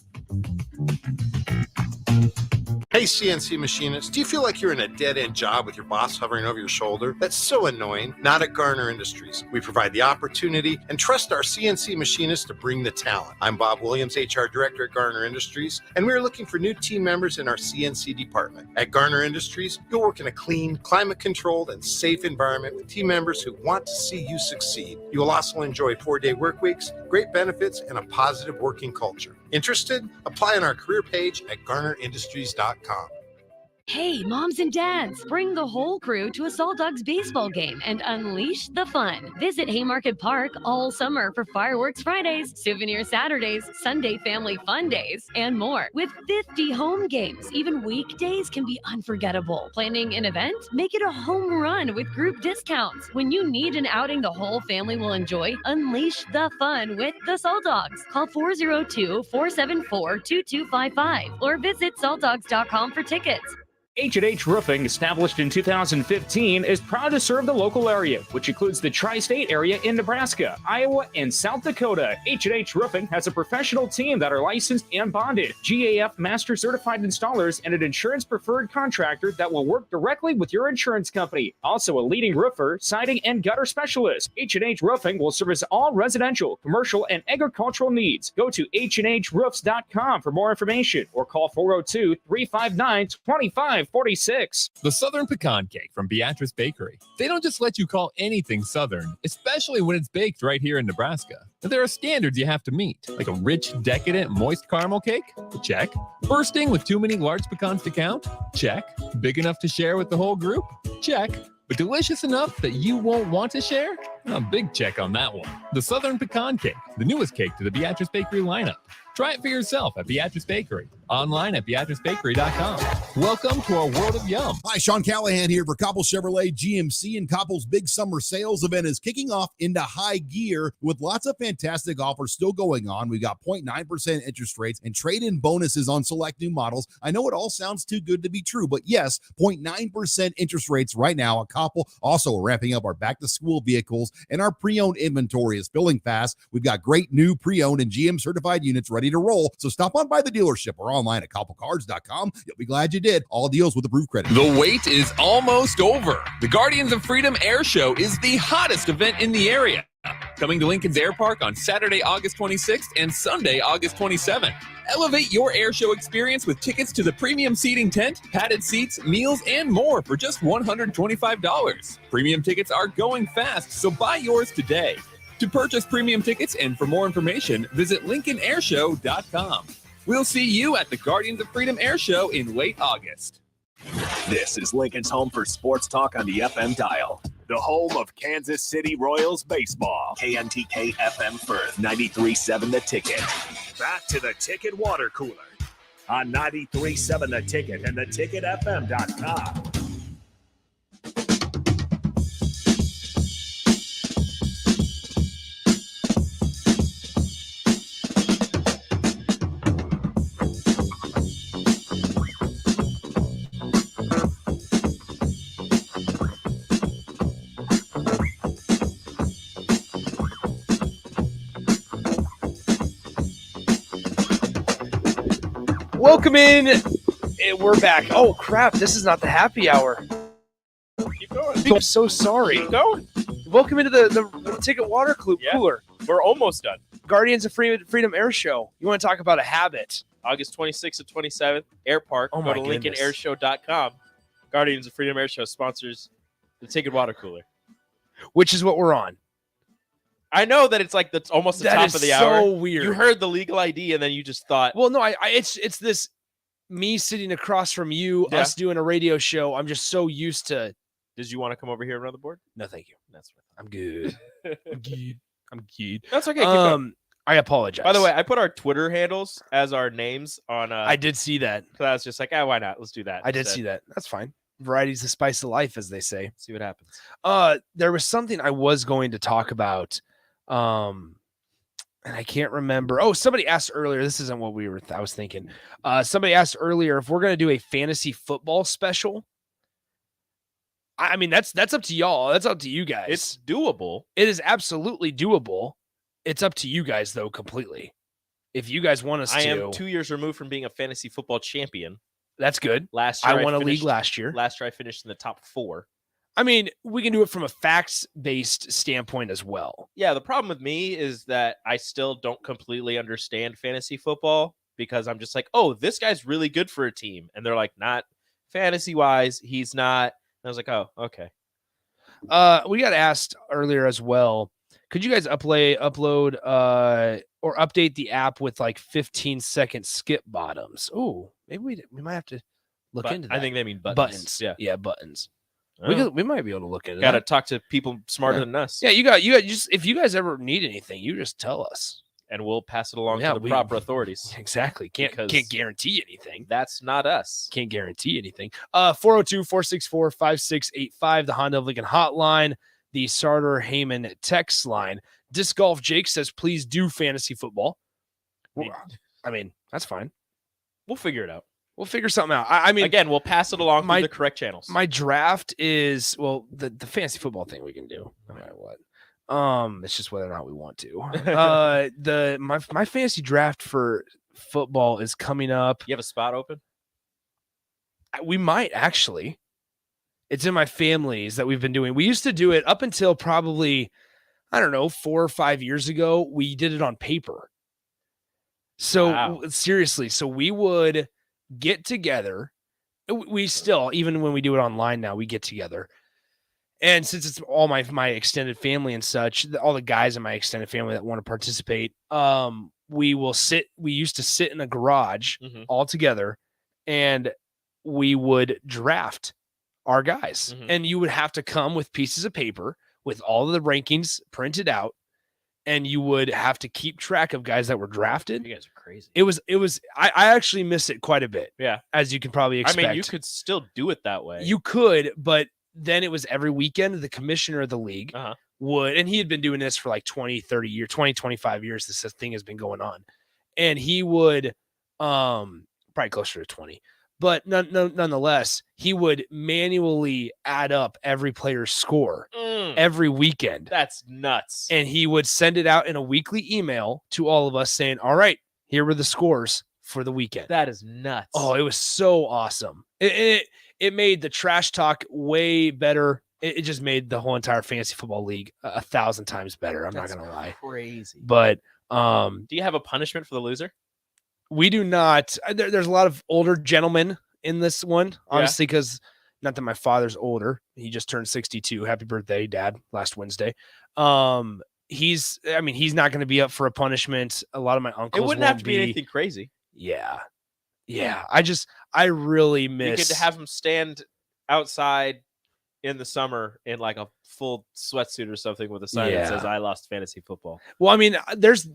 Hey, CNC machinists, do you feel like you're in a dead-end job with your boss hovering over your shoulder? That's so annoying. Not at Garner Industries. We provide the opportunity and trust our CNC machinists to bring the talent. I'm Bob Williams, HR Director at Garner Industries, and we're looking for new team members in our CNC department. At Garner Industries, you'll work in a clean, climate-controlled, and safe environment with team members who want to see you succeed. You will also enjoy 4-day work weeks, great benefits, and a positive working culture. Interested? Apply on our career page at garnerindustries.com. Hey, moms and dads, bring the whole crew to a Salt Dogs baseball game and unleash the fun. Visit Haymarket Park all summer for Fireworks Fridays, Souvenir Saturdays, Sunday Family Fun Days, and more. With 50 home games, even weekdays can be unforgettable. Planning an event? Make it a home run with group discounts. When you need an outing the whole family will enjoy, unleash the fun with the Salt Dogs. Call 402-474-2255 or visit saltdogs.com for tickets. H&H Roofing, established in 2015, is proud to serve the local area, which includes the tri-state area in Nebraska, Iowa, and South Dakota. H&H Roofing has a professional team that are licensed and bonded, GAF Master Certified Installers, and an insurance-preferred contractor that will work directly with your insurance company. Also a leading roofer, siding, and gutter specialist. H&H Roofing will service all residential, commercial, and agricultural needs. Go to HandHroofs.com for more information or call 402-359-2546. The Southern Pecan Cake from Beatrice Bakery. They don't just let you call anything Southern, especially when it's baked right here in Nebraska. But there are standards you have to meet, like a rich, decadent, moist caramel cake? Check. Bursting with too many large pecans to count? Check. Big enough to share with the whole group? Check. But delicious enough that you won't want to share? A big check on that one. The Southern Pecan Cake, the newest cake to the Beatrice Bakery lineup. Try it for yourself at Beatrice Bakery. Online at BeatriceBakery.com. Welcome to our world of yum. Hi, Sean Callahan here for Koppel Chevrolet GMC, and Koppel's big summer sales event is kicking off into high gear with lots of fantastic offers still going on. We've got 0.9% interest rates and trade-in bonuses on select new models. I know it all sounds too good to be true, but yes, 0.9% interest rates right now at Koppel. Also ramping up our back-to-school vehicles, and our pre-owned inventory is filling fast. We've got great new pre-owned and GM certified units ready to roll. So stop on by the dealership or online at koppelcars.com. You'll be glad you did. All deals with approved credit. The wait is almost over. The Guardians of Freedom Air Show is the hottest event in the area. Coming to Lincoln's Air Park on Saturday, August 26th and Sunday, August 27th. Elevate your air show experience with tickets to the premium seating tent, padded seats, meals, and more for just $125. Premium tickets are going fast, so buy yours today. To purchase premium tickets and for more information, visit LincolnAirShow.com. We'll see you at the Guardians of Freedom Air Show in late August. This is Lincoln's home for sports talk on the FM dial. The home of Kansas City Royals baseball. KNTK FM Firth, 93.7 The Ticket. Back to the Ticket Water Cooler on 93.7 The Ticket and theticketfm.com. Welcome in. We're back. Oh, crap. This is not the happy hour. Keep going. I'm so sorry. Keep going. Welcome into the Ticket Water Cooler. We're almost done. Guardians of Freedom Air Show. You want to talk about a habit? August 26th to 27th, Air Park. Oh, Go my to goodness. LincolnAirShow.com. Guardians of Freedom Air Show sponsors the Ticket Water Cooler. Which is what we're on. I know that it's like that's almost the That top is of the hour. so weird. You heard the legal ID and then you just thought. Well, no, it's this me sitting across from you, Yeah. us doing a radio show. I'm just so used to. Did you want to come over here and run the board? No, thank you. That's right. I'm good. I'm good. That's okay. Keep going. I apologize. By the way, I put our Twitter handles as our names on. I did see that. So I was just like, why not? Let's do that. I did instead. see that. That's fine. Variety's the spice of life, as they say. See what happens. There was something I was going to talk about, and I can't remember. Oh, somebody asked earlier. This isn't what I was thinking. Somebody asked earlier if we're going to do a fantasy football special. I mean, that's up to y'all. That's up to you guys. It's doable. It is absolutely doable. It's up to you guys, though, completely. If you guys want us I to. am 2 years removed from being a fantasy football champion. That's good. Last year, I won a league last year. Last year, I finished in the top 4. I mean, we can do it from a facts-based standpoint as well. Yeah, the problem with me is that I still don't completely understand fantasy football because I'm just like, oh, this guy's really good for a team. And they're like, not fantasy-wise, he's not. And I was like, oh, okay. We got asked earlier as well. Could you guys upload or update the app with like 15-second skip bottoms? Oh, maybe we might have to look into that. I think they mean buttons. Yeah, buttons. Oh. We might be able to look into Gotta that. talk to people smarter than us. Yeah, you got just if you guys ever need anything, you just tell us. And we'll pass it along to the proper authorities. Exactly. Can't guarantee anything. That's not us. Can't guarantee anything. 402-464-5685, the Honda of Lincoln hotline, the Sartor Heyman text line. Disc Golf Jake says, please do fantasy football. I mean, that's fine. We'll figure it out. We'll figure something out. I mean, again, we'll pass it along through the correct channels. My draft is, well, the fantasy football thing we can do no matter what. It's just whether or not we want to. My fantasy draft for football is coming up. You have a spot open? We might actually. It's in my families that we've been doing. We used to do it up until probably, I don't know, 4 or 5 years ago. We did it on paper. So seriously, so we would get together. We still, even when we do it online now, we get together. And since it's all my extended family and such, all the guys in my extended family that want to participate, we used to sit in a garage all together and we would draft our guys. And you would have to come with pieces of paper with all of the rankings printed out. And you would have to keep track of guys that were drafted. You guys are crazy. It was, I actually miss it quite a bit. Yeah. As you can probably expect. I mean, you could still do it that way. You could, but then it was every weekend. The commissioner of the league would, and he had been doing this for like 20, 30 years, 20, 25 years. This thing has been going on. And he would, probably closer to 20, but nonetheless, he would manually add up every player's score every weekend. That's nuts. And he would send it out in a weekly email to all of us saying, all right, here were the scores for the weekend. That is nuts. Oh, it was so awesome. It made the trash talk way better. It just made the whole entire fantasy football league 1,000 times better. I'm not going to lie. Crazy. But do you have a punishment for the loser? We do not. There's a lot of older gentlemen in this one, obviously, because not that my father's older. He just turned 62. Happy birthday, Dad, last Wednesday. He's not going to be up for a punishment. A lot of my uncles. It wouldn't have to be anything crazy. Yeah. I really miss. You could have him stand outside in the summer in like a full sweatsuit or something with a sign that says, I lost fantasy football. Well, I mean, there's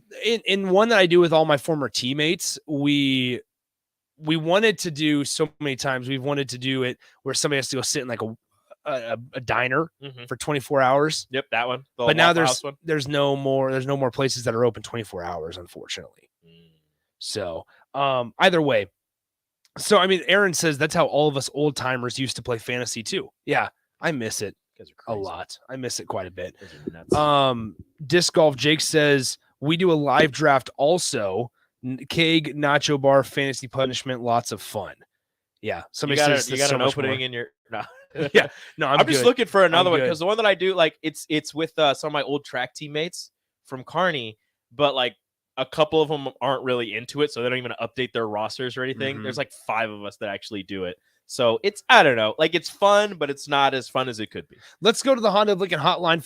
in one that I do with all my former teammates, we wanted to do so many times. We've wanted to do it where somebody has to go sit in like a diner for 24 hours. Yep, that one. But now there's no more places that are open 24 hours, unfortunately. So either way. So, I mean, Aaron says that's how all of us old timers used to play fantasy too. Yeah, I miss it a lot. I miss it quite a bit. Disc Golf Jake says we do a live draft also. Keg, Nacho Bar, fantasy punishment, lots of fun. Yeah, somebody says you got an opening in your. No. Yeah, no, I'm just looking for another one because the one that I do, like, it's with some of my old track teammates from Kearney, but like a couple of them aren't really into it, so they don't even update their rosters or anything. There's like 5 of us that actually do it. So I don't know, like it's fun, but it's not as fun as it could be. Let's go to the Honda of Lincoln hotline,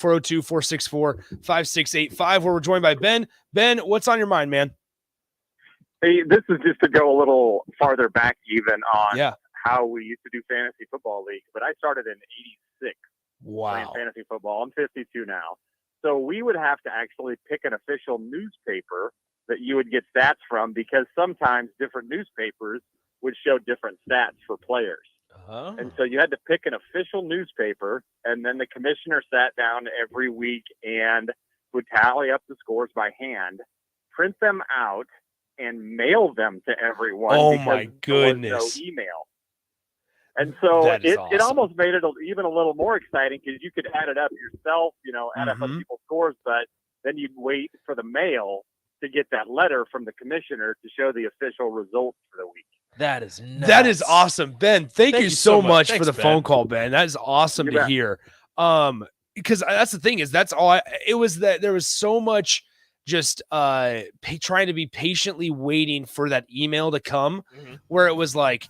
402-464-5685, where we're joined by Ben. Ben, what's on your mind, man? Hey, this is just to go a little farther back even on how we used to do fantasy football league, but I started in 86 playing fantasy football. I'm 52 now. So we would have to actually pick an official newspaper that you would get stats from because sometimes different newspapers would show different stats for players. And so you had to pick an official newspaper, and then the commissioner sat down every week and would tally up the scores by hand, print them out, and mail them to everyone. Oh, because my goodness. there was no email. And so That is it almost made it even a little more exciting because you could add it up yourself, add up people's scores, but then you'd wait for the mail to get that letter from the commissioner to show the official results for the week. That is nuts. That is awesome, Ben. Thank you so much Thanks, for the Ben. phone call, Ben. That is awesome You to bet. hear. Because that's the thing is that's all. It was that there was so much just trying to be patiently waiting for that email to come, where it was like,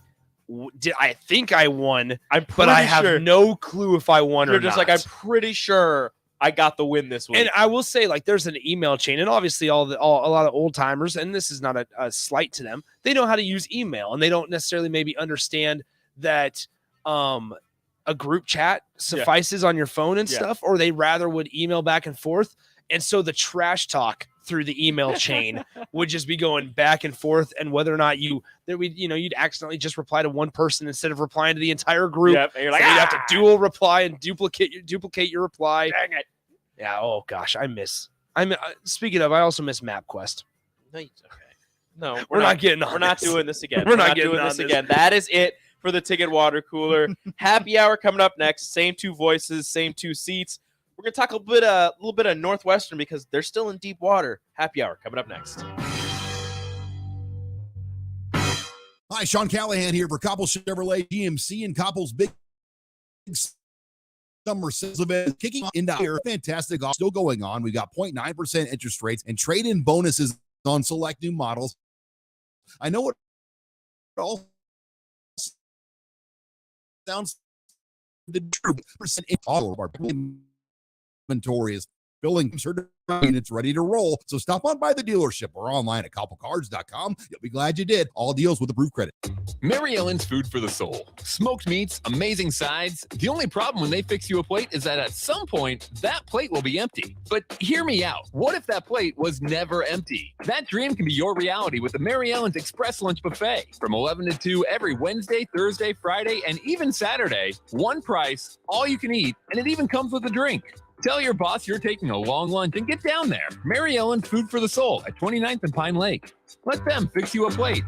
I think I won, but I have no clue if I won or not. You're just like, I'm pretty sure I got the win this week. And I will say, like, there's an email chain, and obviously a lot of old timers, and this is not a slight to them. They know how to use email, and they don't necessarily maybe understand that a group chat suffices on your phone and stuff, or they rather would email back and forth. And so the trash talk through the email chain would just be going back and forth, and whether or not you'd accidentally just reply to one person instead of replying to the entire group. Yep, and you're like, so you'd have to dual reply and duplicate your reply. Dang it. Yeah. Oh gosh, speaking of, I also miss MapQuest. No, we're not getting on We're not this. doing this again. We're not doing getting this on again. That is it for the Ticket Water Cooler. Happy hour coming up next. Same two voices, same two seats. We're gonna talk a little bit of Northwestern because they're still in deep water. Happy hour coming up next. Hi, Sean Callahan here for Koppel Chevrolet GMC and Koppel's big summer sales event kicking off into here. Fantastic offer still going on. We've got 0.9% interest rates and trade-in bonuses on select new models. I know it all sounds true. Percent in all of our inventory is filling and it's ready to roll. So stop on by the dealership or online at koppelcards.com. You'll be glad you did. All deals with approved credit. Mary Ellen's Food for the Soul. Smoked meats, amazing sides. The only problem when they fix you a plate is that at some point, that plate will be empty. But hear me out. What if that plate was never empty? That dream can be your reality with the Mary Ellen's Express Lunch Buffet. From 11 to 2 every Wednesday, Thursday, Friday, and even Saturday. One price, all you can eat, and it even comes with a drink. Tell your boss you're taking a long lunch and get down there. Mary Ellen Food for the Soul at 29th and Pine Lake. Let them fix you a plate.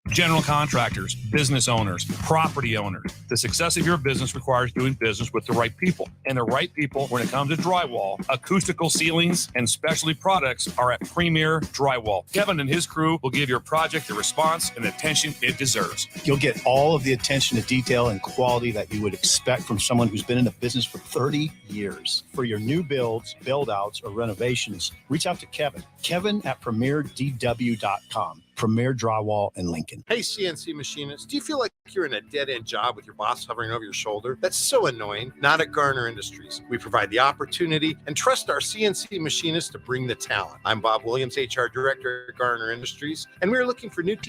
General contractors, business owners, property owners. The success of your business requires doing business with the right people. And the right people when it comes to drywall, acoustical ceilings, and specialty products are at Premier Drywall. Kevin and his crew will give your project the response and attention it deserves. You'll get all of the attention to detail and quality that you would expect from someone who's been in the business for 30 years. For your new builds, build-outs, or renovations, reach out to Kevin. Kevin at premierdw.com. Premier Drywall in Lincoln. Hey, CNC machinists, do you feel like you're in a dead-end job with your boss hovering over your shoulder? That's so annoying. Not at Garner Industries. We provide the opportunity and trust our CNC machinists to bring the talent. I'm Bob Williams, HR Director at Garner Industries, and we're looking for new